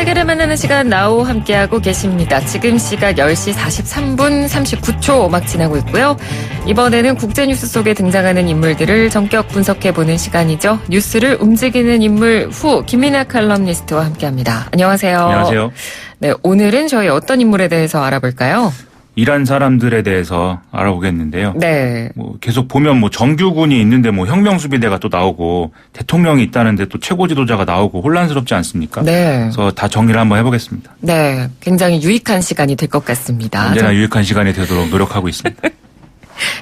세계를 만나는 시간 나우 함께하고 계십니다. 지금 시각 10시 43분 39초 막 지나고 있고요. 이번에는 국제뉴스 속에 등장하는 인물들을 전격 분석해보는 시간이죠. 뉴스를 움직이는 인물 후 김민아 칼럼니스트와 함께합니다. 안녕하세요. 안녕하세요. 네, 오늘은 저희 어떤 인물에 대해서 알아볼까요? 이란 사람들에 대해서 알아보겠는데요. 네. 계속 보면 정규군이 있는데 혁명수비대가 또 나오고 대통령이 있다는데 또 최고 지도자가 나오고 혼란스럽지 않습니까? 네. 그래서 다 정리를 한번 해보겠습니다. 네. 굉장히 유익한 시간이 될 것 같습니다. 언제나 유익한 시간이 되도록 노력하고 있습니다.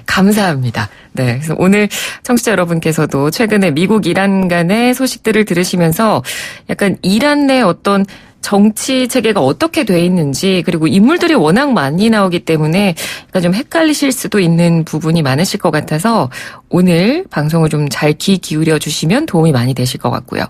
감사합니다. 네. 그래서 오늘 청취자 여러분께서도 최근에 미국 이란 간의 소식들을 들으시면서 약간 이란 내 어떤 정치 체계가 어떻게 돼 있는지 그리고 인물들이 워낙 많이 나오기 때문에 약간 좀 헷갈리실 수도 있는 부분이 많으실 것 같아서 오늘 방송을 좀 잘 귀 기울여 주시면 도움이 많이 되실 것 같고요.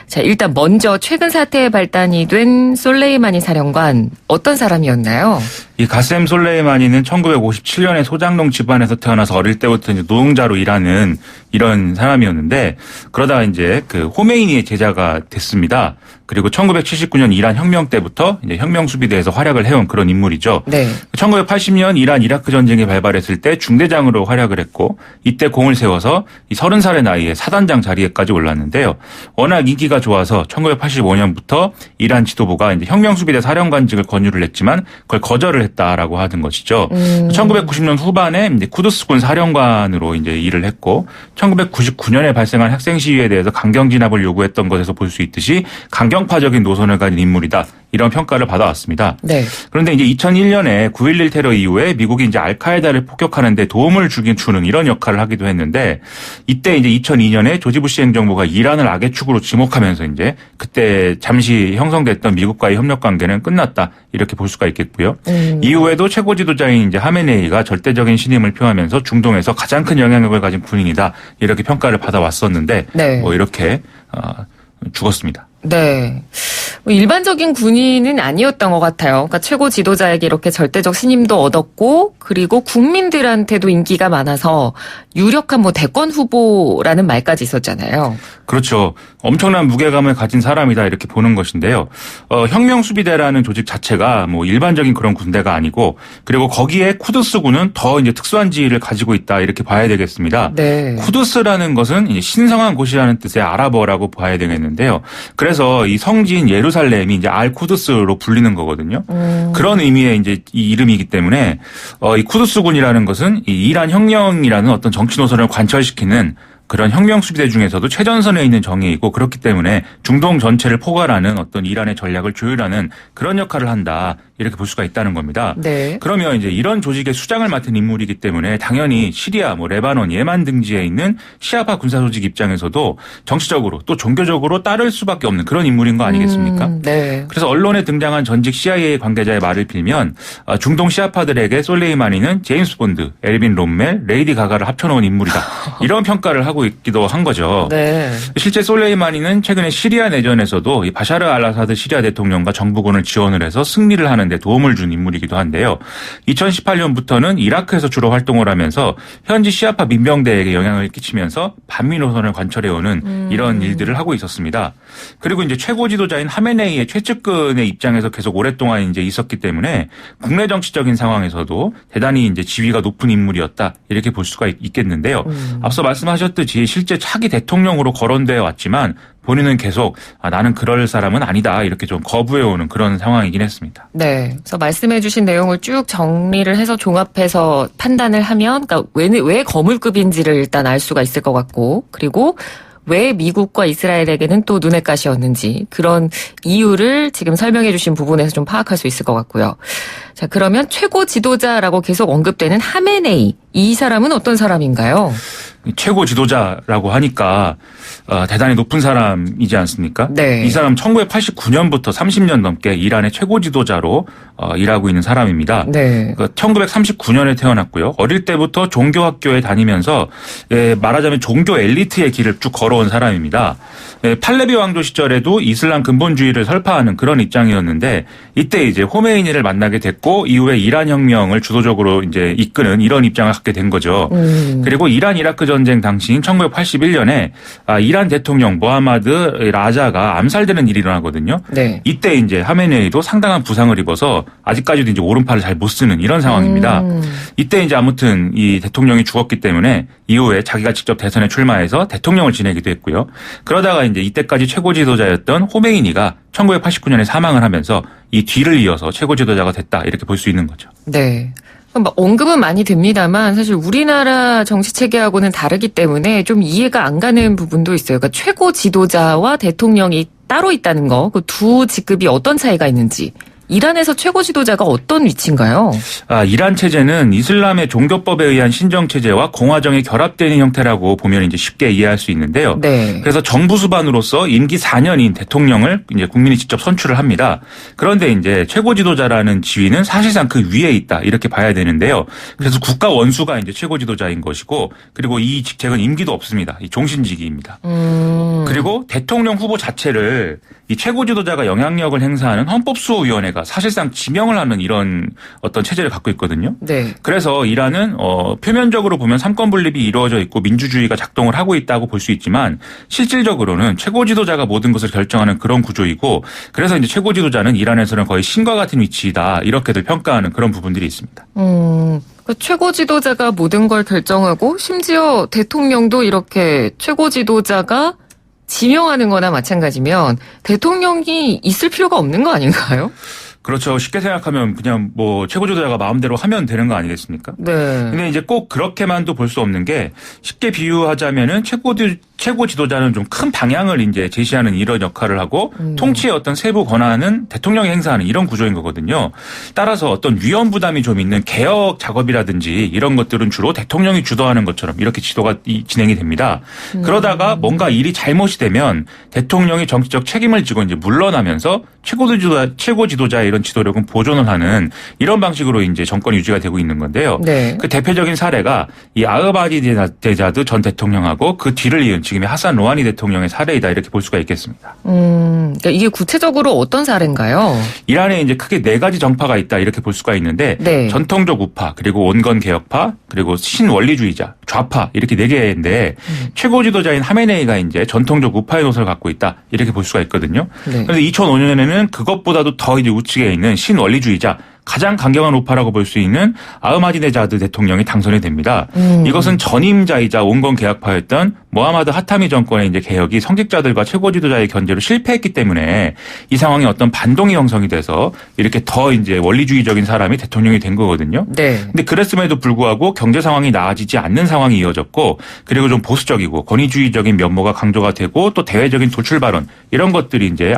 자, 일단 먼저 최근 사태에 발단이 된 솔레이마니 사령관 어떤 사람이었나요? 이 가셈 솔레이마니는 1957년에 소장농 집안에서 태어나서 어릴 때부터 이제 노동자로 일하는 이런 사람이었는데 그러다가 이제 그 호메이니의 제자가 됐습니다. 그리고 1979년 이란 혁명 때부터 이제 혁명 수비대에서 활약을 해온 그런 인물이죠. 네. 1980년 이란 이라크 전쟁이 발발했을 때 중대장으로 활약을 했고 이때 공을 세워서 이 30살의 나이에 사단장 자리에까지 올랐는데요. 워낙 인기가 좋아서 1985년부터 이란 지도부가 이제 혁명 수비대 사령관직을 권유를 했지만 그걸 거절을 했다라고 하는 것이죠. 1990년 후반에 이제 쿠드스군 사령관으로 이제 일을 했고 1999년에 발생한 학생 시위에 대해서 강경 진압을 요구했던 것에서 볼 수 있듯이 강경파적인 노선을 가진 인물이다. 이런 평가를 받아왔습니다. 네. 그런데 이제 2001년에 9.11 테러 이후에 미국이 이제 알카에다를 폭격하는 데 도움을 주는 이런 역할을 하기도 했는데 이때 이제 2002년에 조지 부시 행정부가 이란을 악의 축으로 지목하면서 이제 그때 잠시 형성됐던 미국과의 협력 관계는 끝났다. 이렇게 볼 수가 있겠고요. 이후에도 최고 지도자인 이제 하메네이가 절대적인 신임을 표하면서 중동에서 가장 큰 영향력을 가진 군인이다. 이렇게 평가를 받아왔었는데 네. 이렇게 죽었습니다. 네. 일반적인 군인은 아니었던 것 같아요. 그러니까 최고 지도자에게 이렇게 절대적 신임도 얻었고 그리고 국민들한테도 인기가 많아서 유력한 대권 후보라는 말까지 있었잖아요. 그렇죠. 엄청난 무게감을 가진 사람이다 이렇게 보는 것인데요. 혁명수비대라는 조직 자체가 일반적인 그런 군대가 아니고 그리고 거기에 쿠드스군은 더 이제 특수한 지위를 가지고 있다 이렇게 봐야 되겠습니다. 네. 쿠드스라는 것은 이제 신성한 곳이라는 뜻의 아랍어라고 봐야 되겠는데요. 그래서 이 성지인 예루살렘이 이제 알 쿠드스로 불리는 거거든요. 그런 의미의 이제 이 이름이기 때문에 이 쿠드스군이라는 것은 이 이란 혁명이라는 어떤 정치 노선을 관철시키는 그런 혁명 수비대 중에서도 최전선에 있는 정예이고 그렇기 때문에 중동 전체를 포괄하는 어떤 이란의 전략을 조율하는 그런 역할을 한다. 이렇게 볼 수가 있다는 겁니다. 네. 그러면 이제 이런 조직의 수장을 맡은 인물이기 때문에 당연히 시리아, 레바논, 예만 등지에 있는 시아파 군사 조직 입장에서도 정치적으로 또 종교적으로 따를 수밖에 없는 그런 인물인 거 아니겠습니까? 네. 그래서 언론에 등장한 전직 CIA 관계자의 말을 빌면 중동 시아파들에게 솔레이마니는 제임스 본드, 엘빈 롬멜, 레이디 가가를 합쳐놓은 인물이다. 이런 평가를 하고 있기도 한 거죠. 네. 실제 솔레이마니는 최근에 시리아 내전에서도 이 바샤르 알아사드 시리아 대통령과 정부군을 지원을 해서 승리를 하는 데 도움을 준 인물이기도 한데요. 2018년부터는 이라크에서 주로 활동을 하면서 현지 시아파 민병대에게 영향을 끼치면서 반미 노선을 관철해오는 이런 일들을 하고 있었습니다. 그리고 이제 최고 지도자인 하메네이의 최측근의 입장에서 계속 오랫동안 이제 있었기 때문에 국내 정치적인 상황에서도 대단히 이제 지위가 높은 인물이었다 이렇게 볼 수가 있겠는데요. 앞서 말씀하셨듯이 실제 차기 대통령으로 거론되어 왔지만 본인은 계속 나는 그럴 사람은 아니다 이렇게 좀 거부해오는 그런 상황이긴 했습니다. 네, 그래서 말씀해 주신 내용을 쭉 정리를 해서 종합해서 판단을 하면 그러니까 왜 거물급인지를 일단 알 수가 있을 것 같고 그리고 왜 미국과 이스라엘에게는 또 눈엣 가시였는지 그런 이유를 지금 설명해 주신 부분에서 좀 파악할 수 있을 것 같고요. 자, 그러면 최고 지도자라고 계속 언급되는 하메네이 이 사람은 어떤 사람인가요? 최고 지도자라고 하니까 대단히 높은 사람이지 않습니까? 네. 이 사람 1989년부터 30년 넘게 이란의 최고 지도자로 일하고 있는 사람입니다. 네. 1939년에 태어났고요. 어릴 때부터 종교학교에 다니면서 말하자면 종교 엘리트의 길을 쭉 걸어온 사람입니다. 팔레비 왕조 시절에도 이슬람 근본주의를 설파하는 그런 입장이었는데 이때 이제 호메이니를 만나게 됐고 이후에 이란 혁명을 주도적으로 이제 이끄는 이런 입장을 갖게 된 거죠. 그리고 이란 이라크 전쟁 당시인 1981년에 이란 대통령 모하마드 라자가 암살되는 일이 일어나거든요. 네. 이때 이제 하메네이도 상당한 부상을 입어서 아직까지도 이제 오른팔을 잘 못 쓰는 이런 상황입니다. 이때 이제 아무튼 이 대통령이 죽었기 때문에 이후에 자기가 직접 대선에 출마해서 대통령을 지내기도 했고요. 그러다가 이제 이때까지 최고 지도자였던 호메이니가 1989년에 사망을 하면서 이 뒤를 이어서 최고 지도자가 됐다 이렇게 볼 수 있는 거죠. 네. 언급은 많이 됩니다만 사실 우리나라 정치 체계하고는 다르기 때문에 좀 이해가 안 가는 부분도 있어요. 그러니까 최고 지도자와 대통령이 따로 있다는 거, 그 두 직급이 어떤 차이가 있는지. 이란에서 최고 지도자가 어떤 위치인가요? 이란 체제는 이슬람의 종교법에 의한 신정 체제와 공화정이 결합되는 형태라고 보면 이제 쉽게 이해할 수 있는데요. 네. 그래서 정부 수반으로서 임기 4년인 대통령을 이제 국민이 직접 선출을 합니다. 그런데 이제 최고 지도자라는 지위는 사실상 그 위에 있다 이렇게 봐야 되는데요. 그래서 국가 원수가 이제 최고 지도자인 것이고, 그리고 이 직책은 임기도 없습니다. 이 종신직위입니다. 그리고 대통령 후보 자체를 이 최고 지도자가 영향력을 행사하는 헌법수호위원회가 사실상 지명을 하는 이런 어떤 체제를 갖고 있거든요. 네. 그래서 이란은 표면적으로 보면 삼권 분립이 이루어져 있고 민주주의가 작동을 하고 있다고 볼 수 있지만 실질적으로는 최고 지도자가 모든 것을 결정하는 그런 구조이고, 그래서 이제 최고 지도자는 이란에서는 거의 신과 같은 위치이다 이렇게들 평가하는 그런 부분들이 있습니다. 최고 지도자가 모든 걸 결정하고 심지어 대통령도 이렇게 최고 지도자가 지명하는 거나 마찬가지면 대통령이 있을 필요가 없는 거 아닌가요? 그렇죠. 쉽게 생각하면 그냥 뭐 최고 지도자가 마음대로 하면 되는 거 아니겠습니까? 네. 근데 이제 꼭 그렇게만도 볼 수 없는 게, 쉽게 비유하자면은 최고 지도자는 좀 큰 방향을 이제 제시하는 이런 역할을 하고 통치의 어떤 세부 권한은 대통령이 행사하는 이런 구조인 거거든요. 따라서 어떤 위험 부담이 좀 있는 개혁 작업이라든지 이런 것들은 주로 대통령이 주도하는 것처럼 이렇게 지도가 진행이 됩니다. 그러다가 뭔가 일이 잘못이 되면 대통령이 정치적 책임을 지고 이제 물러나면서 최고 지도자의 이런 지도력은 보존을 하는 이런 방식으로 이제 정권 유지가 되고 있는 건데요. 네. 그 대표적인 사례가 이 아흐마디네자드 전 대통령하고 그 뒤를 이은 지금의 하산 로하니 대통령의 사례이다 이렇게 볼 수가 있겠습니다. 그러니까 이게 구체적으로 어떤 사례인가요? 이란에 이제 크게 네 가지 정파가 있다 이렇게 볼 수가 있는데, 네. 전통적 우파, 그리고 온건 개혁파, 그리고 신원리주의자, 좌파 이렇게 네 개인데 최고 지도자인 하메네이가 이제 전통적 우파의 노선을 갖고 있다 이렇게 볼 수가 있거든요. 네. 그런데 2005년에는 그것보다도 더 이제 우측에 있는 신원리주의자, 가장 강경한 우파라고 볼 수 있는 아흐마디네자드 대통령이 당선이 됩니다. 이것은 전임자이자 온건 개혁파였던 모하마드 하타미 정권의 이제 개혁이 성직자들과 최고 지도자의 견제로 실패했기 때문에 이 상황이 어떤 반동이 형성이 돼서 이렇게 더 이제 원리주의적인 사람이 대통령이 된 거거든요. 네. 근데 그랬음에도 불구하고 경제 상황이 나아지지 않는 상황이 이어졌고, 그리고 좀 보수적이고 권위주의적인 면모가 강조가 되고 또 대외적인 도출 발언 이런 것들이 이제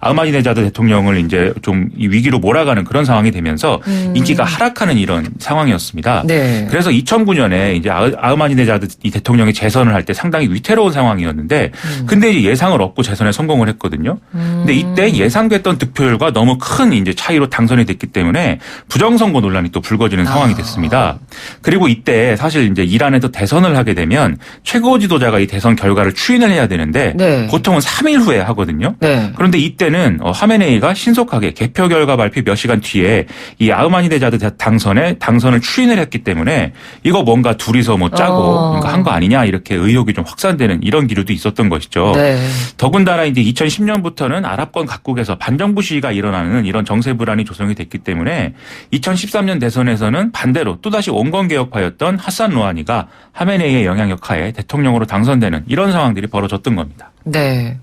아흐마디네자드 대통령을 이제 좀 이 위기로 몰아가는 그런 상황이 되면서 인기가 하락하는 이런 상황이었습니다. 네. 그래서 2009년에 이제 아흐마디네자드 이 대통령이 재선을 할 때 상당히 위태로운 상황이었는데, 근데 이제 예상을 얻고 재선에 성공을 했거든요. 근데 이때 예상됐던 득표율과 너무 큰 이제 차이로 당선이 됐기 때문에 부정선거 논란이 또 불거지는 상황이 됐습니다. 그리고 이때 사실 이제 이란에서 대선을 하게 되면 최고 지도자가 이 대선 결과를 추인을 해야 되는데 네. 보통은 3일 후에 하거든요. 네. 그런데 이때는 하메네이가 신속하게 개표 결과 발표 몇 시간 뒤에 이 아흐마디네자드 당선을 추인을 했기 때문에 이거 뭔가 둘이서 뭐 짜고 뭔가 한 거 아니냐 이렇게 의혹이 좀 확산되는 이런 기류도 있었던 것이죠. 네. 더군다나 이제 2010년부터는 아랍권 각국에서 반정부 시위가 일어나는 이런 정세 불안이 조성이 됐기 때문에 2013년 대선에서는 반대로 또다시 온건 개혁파였던 하산 로하니가 하메네이의 영향력 하에 대통령으로 당선되는 이런 상황들이 벌어졌던 겁니다. 네.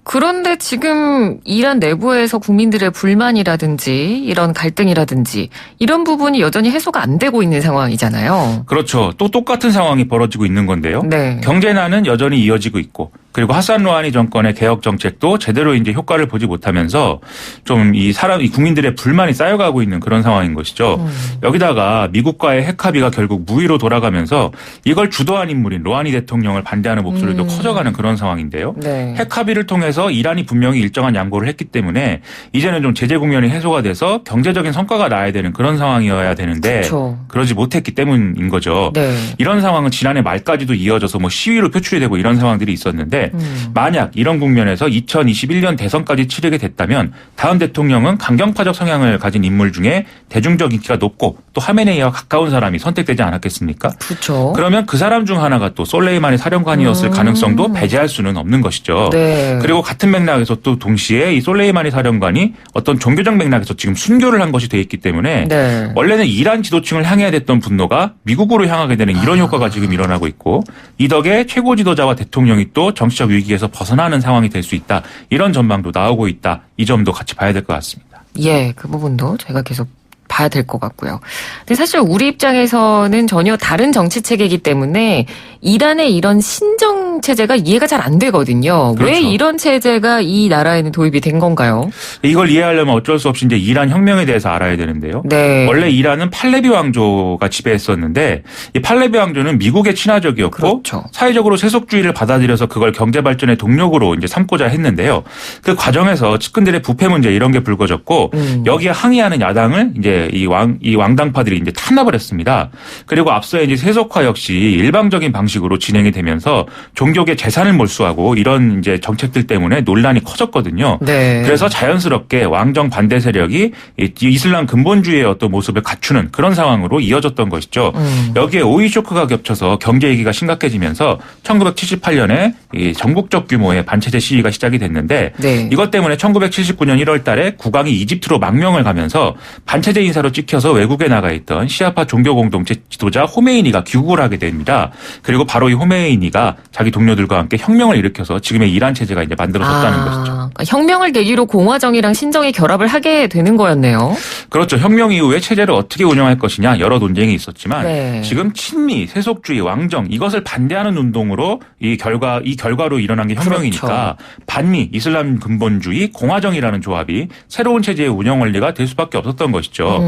그런데 지금 이란 내부에서 국민들의 불만이라든지 이런 갈등이라든지 이런 부분이 여전히 해소가 안 되고 있는 상황이잖아요. 그렇죠. 또 똑같은 상황이 벌어지고 있는 건데요. 네. 경제난은 여전히 이어지고 있고, 그리고 하산 루하니 정권의 개혁 정책도 제대로 이제 효과를 보지 못하면서 좀 이 국민들의 불만이 쌓여가고 있는 그런 상황인 것이죠. 여기다가 미국과의 핵 합의가 결국 무의로 돌아가면서 이걸 주도한 인물인 루하니 대통령을 반대하는 목소리도 커져가는 그런 상황인데요. 네. 핵 합의를 통해서 이란이 분명히 일정한 양보를 했기 때문에 이제는 좀 제재 국면이 해소가 돼서 경제적인 성과가 나야 되는 그런 상황이어야 되는데 그렇죠. 그러지 못했기 때문인 거죠. 네. 이런 상황은 지난해 말까지도 이어져서 뭐 시위로 표출이 되고 이런 상황들이 있었는데 만약 이런 국면에서 2021년 대선까지 치르게 됐다면 다음 대통령은 강경파적 성향을 가진 인물 중에 대중적 인기가 높고 또 하메네이와 가까운 사람이 선택되지 않았겠습니까? 그렇죠. 그러면 그 사람 중 하나가 또 솔레이마니 사령관이었을 가능성도 배제할 수는 없는 것이죠. 네. 그리고 같은 맥락에서 또 동시에 이 솔레이마니 사령관이 어떤 종교적 맥락에서 지금 순교를 한 것이 돼 있기 때문에 네. 원래는 이란 지도층을 향해야 됐던 분노가 미국으로 향하게 되는 이런 효과가 지금 일어나고 있고 이 덕에 최고 지도자와 대통령이 또 정치적 위기에서 벗어나는 상황이 될 수 있다. 이런 전망도 나오고 있다. 이 점도 같이 봐야 될 것 같습니다. 예, 그 부분도 저희가 계속 봐야 될 것 같고요. 근데 사실 우리 입장에서는 전혀 다른 정치 체계이기 때문에 이란의 이런 신정 체제가 이해가 잘 안 되거든요. 그렇죠. 왜 이런 체제가 이 나라에는 도입이 된 건가요? 이걸 이해하려면 어쩔 수 없이 이제 이란 혁명에 대해서 알아야 되는데요. 네. 원래 이란은 팔레비 왕조가 지배했었는데 이 팔레비 왕조는 미국의 친화적이었고 그렇죠. 사회적으로 세속주의를 받아들여서 그걸 경제 발전의 동력으로 이제 삼고자 했는데요. 그 과정에서 측근들의 부패 문제 이런 게 불거졌고 여기에 항의하는 야당을 이제 이 왕당파들이 이제 탄압을 했습니다. 그리고 앞서 이제 세속화 역시 일방적인 방식으로 진행이 되면서 종교계 재산을 몰수하고 이런 이제 정책들 때문에 논란이 커졌거든요. 네. 그래서 자연스럽게 왕정 반대 세력이 이 이슬람 근본주의의 어떤 모습을 갖추는 그런 상황으로 이어졌던 것이죠. 여기에 오일 쇼크가 겹쳐서 경제 위기가 심각해지면서 1978년에 이 전국적 규모의 반체제 시위가 시작이 됐는데 네. 이것 때문에 1979년 1월 달에 국왕이 이집트로 망명을 가면서 반체제 인사로 찍혀서 외국에 나가 있던 시아파 종교 공동체 지도자 호메이니가 귀국을 하게 됩니다. 그리고 바로 이 호메이니가 자기 동료들과 함께 혁명을 일으켜서 지금의 이란 체제가 이제 만들어졌다는 것이죠. 그러니까 혁명을 계기로 공화정이랑 신정이 결합을 하게 되는 거였네요. 그렇죠. 혁명 이후에 체제를 어떻게 운영할 것이냐 여러 논쟁이 있었지만 네. 지금 친미, 세속주의, 왕정 이것을 반대하는 운동으로 이 결과로 일어난 게 혁명이니까 그렇죠. 반미, 이슬람 근본주의, 공화정이라는 조합이 새로운 체제의 운영 원리가 될 수밖에 없었던 것이죠.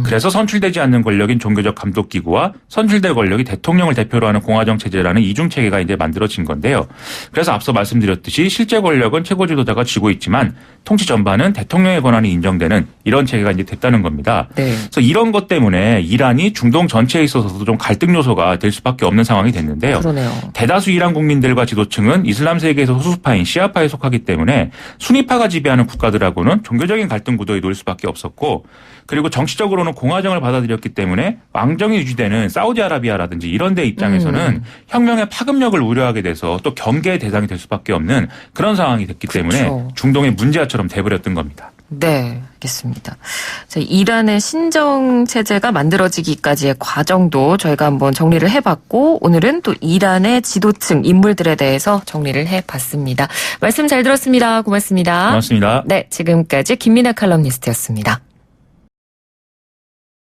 그래서 선출되지 않는 권력인 종교적 감독기구와 선출될 권력이 대통령을 대표로 하는 공화정 체제라는 이중 체계가 이제 만들어진 건데요. 그래서 앞서 말씀드렸듯이 실제 권력은 최고 지도자가 쥐고 있지만 통치 전반은 대통령의 권한이 인정되는 이런 체계가 이제 됐다는 겁니다. 네. 그래서 이런 것 때문에 이란이 중동 전체에 있어서도 좀 갈등 요소가 될 수밖에 없는 상황이 됐는데요. 그러네요. 대다수 이란 국민들과 지도층은 이슬람 세계에서 소수파인 시아파에 속하기 때문에 순위파가 지배하는 국가들하고는 종교적인 갈등 구도에 놓일 수밖에 없었고 그리고 정치적으로는 공화정을 받아들였기 때문에 왕정이 유지되는 사우디아라비아라든지 이런 데 입장에서는 혁명의 파급력을 우려하게 돼서 또 경계의 대상이 될 수밖에 없는 그런 상황이 됐기 때문에 그렇죠. 중동의 문제아처럼 돼버렸던 겁니다. 네, 알겠습니다. 자, 이란의 신정 체제가 만들어지기까지의 과정도 저희가 한번 정리를 해봤고 오늘은 또 이란의 지도층 인물들에 대해서 정리를 해봤습니다. 말씀 잘 들었습니다. 고맙습니다. 고맙습니다. 네, 지금까지 김민아 칼럼니스트였습니다.